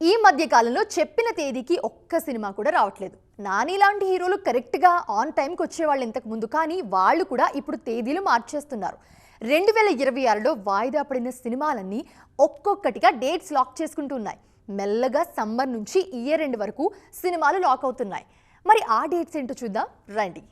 ఈ మధ్య కాలంలో చెప్పిన తేదీకి ఒక్క సినిమా కూడా రావట్లేదు. నాని లాంటి హీరోలు కరెక్ట్గా ఆన్ టైంకి వచ్చేవాళ్ళు ఇంతకు ముందు, కానీ వాళ్ళు కూడా ఇప్పుడు తేదీలు మార్చేస్తున్నారు. 2026లో వాయిదా పడిన సినిమాలన్నీ ఒక్కొక్కటిగా డేట్స్ లాక్ చేసుకుంటున్నాయి. మెల్లగా సమ్మర్ నుంచి ఇయర్ ఎండ్ వరకు సినిమాలు లాక్ అవుతున్నాయి. మరి ఆ డేట్స్ ఏంటో చూద్దాం రండి.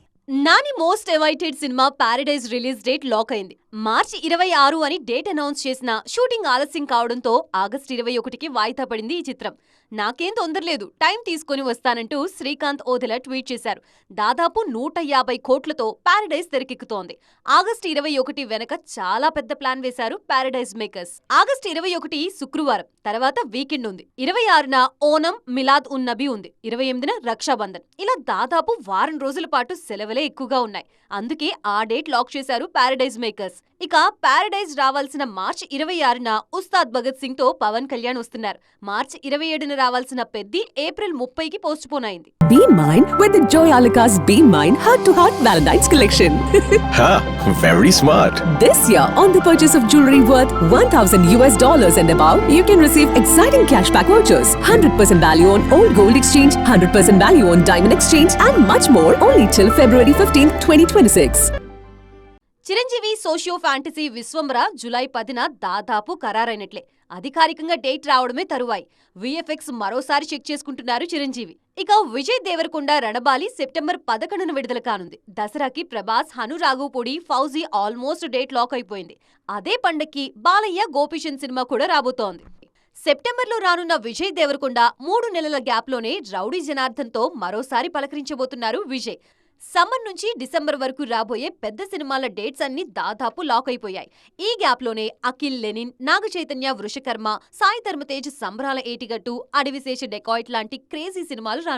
Nani most awaited cinema Paradise release date lock అయింది. మార్చి 26 అని డేట్ అనౌన్స్ చేసిన షూటింగ్ ఆలస్యం కావడంతో ఆగస్టు 21కి వాయిదా పడింది ఈ చిత్రం. నాకేం తొందరలేదు, టైం తీసుకుని వస్తానంటూ శ్రీకాంత్ ఓదెల ట్వీట్ చేశారు. దాదాపు 150 కోట్లతో ప్యారడైజ్ తెరకెక్కుతోంది. ఆగస్టు 21 వెనక చాలా పెద్ద ప్లాన్ వేశారు ప్యారడైజ్ మేకర్స్. ఆగస్టు 21 శుక్రవారం, తర్వాత వీకెండ్ ఉంది. 26న ఓనం, మిలాద్ ఉన్ నబీ ఉంది. 28న రక్షాబంధన్. ఇలా దాదాపు వారం రోజుల పాటు సెలవులే ఎక్కువగా ఉన్నాయి. అందుకే ఆ డేట్ లాక్ చేశారు ప్యారడైజ్ మేకర్స్. ఇక ప్యారడైజ్ రావాల్సిన మార్చి 26న ఉస్తాద్ భగత్ సింగ్ తో పవన్ కళ్యాణ్ వస్తున్నారు. మార్చి 27న రావాల్సిన పెద్ది ఏప్రిల్ 30కి పోస్ట్ పోన్ అయింది. Be mine with the Joyalika's Be Mine Heart to Heart Valentine's collection. Ha, very smart. This year, on the purchase of jewelry worth $1,000 and above, you can receive exciting cashback vouchers, 100% value on old gold exchange, 100% value on diamond exchange, and much more only till February 15th, 2026. Chiranjeevi socio fantasy Vishwambhara July 10న దాదాపు ఖరారైనట్లే. అధికారికంగా date రావడమే తరువాయి. VFX మరోసారి check చేసుకుంటున్నారు చిరంజీవి. ఇక Vijay Deverakonda Ranabali September 11న విడుదల కానుంది. దసరాకి Prabhas, Hanu Raghavapudi, Fauji almost date lock అయిపోయింది. అదే పండక్కి బాలయ్య, గోపీచంద్ సినిమా కూడా రాబోతోంది. సెప్టెంబర్లో రానున్న విజయ్ దేవరకొండ 3 నెలల గ్యాప్లోనే రౌడీ జనార్దన్తో మరోసారి పలకరించబోతున్నారు విజయ్. సమ్మర్ నుంచి డిసెంబర్ వరకు రాబోయే పెద్ద సినిమాల డేట్స్ అన్ని దాదాపు లాక్ అయిపోయాయి. ఈ గ్యాప్లోనే అఖిల్, లెనిన్, నాగ చైతన్య, వృషకర్మ, సాయి ధర్మతేజ్, సంబరాల ఏటిగట్టు, అడవిశేష డెకాయిట్ లాంటి క్రేజీ సినిమాలు రానున్నాయి.